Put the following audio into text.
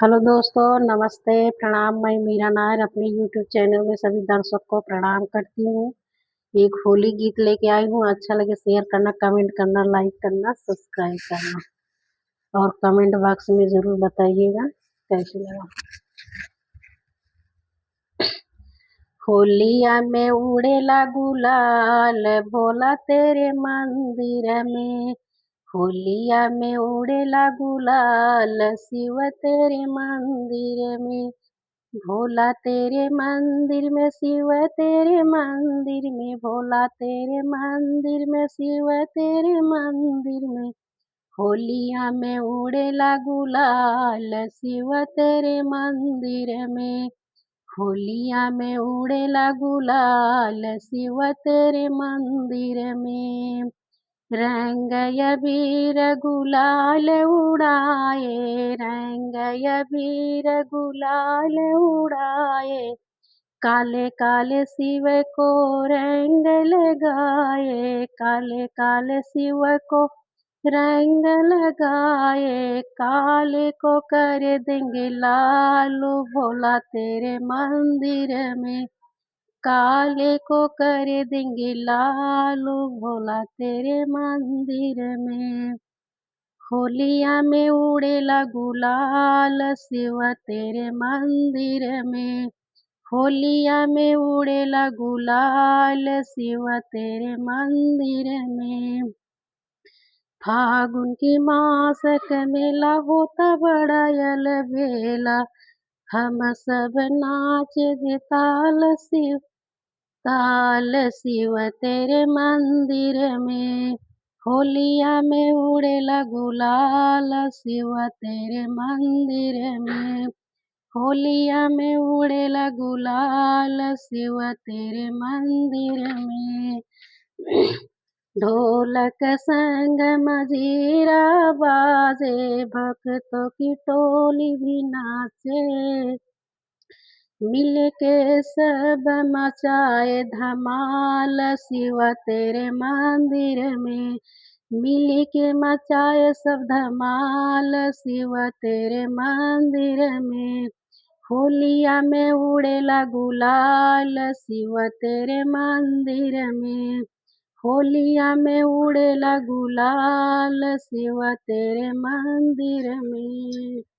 Hello दोस्तों, नमस्ते, प्रणाम। मैं मीरा नायर अपने यूट्यूब चैनल में सभी दर्शक को प्रणाम करती हूँ। एक होली गीत लेके आई हूँ। अच्छा लगे शेयर करना, कमेंट करना, लाइक करना, सब्सक्राइब करना और कमेंट बॉक्स में ज़रूर बताइएगा कैसे लगा। होलिया में उड़ेला गुलाल भोला तेरे मंदिर में। होलिया में उड़ेला गुलाल शिव तेरे मंदिर में। भोला तेरे मंदिर में शिव तेरे मंदिर में। भोला तेरे मंदिर में शिव तेरे मंदिर में। होलिया में उड़ेला गुलाल शिव तेरे मंदिर में। होलिया में उड़ेला गुलाल शिव तेरे मंदिर में। रंग अबीर गुलाल उड़ाए, रंग अबीर गुलाल उड़ाए। काले काले शिव को रंग लगाए, काले काले शिव को रंग लगाए। काले को कर देंगे लालू भोला तेरे मंदिर में। काले को कर देंगे लालू भोला तेरे मंदिर में। होलिया में उड़ेला गुलाल शिव तेरे मंदिर में। होलिया में उड़ेला गुलाल शिव तेरे मंदिर में। फागुन की मास का मेला होता बड़ा अलबेला। हम सब नाचे ताल शिव तेरे मंदिर में। होलिया में उड़ेला गुलाल शिव तेरे मंदिर में। होलिया में उड़ेला गुलाल शिव तेरे मंदिर में। ढोलक संग मजीरा बाजे, भक्तों की टोली भी नाचे। मिल के सब मचाए धमाल शिव तेरे मंदिर में। मिल के मचाए सब धमाल शिव तेरे मंदिर में। होलिया में उड़ेला गुलाल शिव तेरे मंदिर में। होलिया में उड़ेला गुलाल शिव तेरे मंदिर में।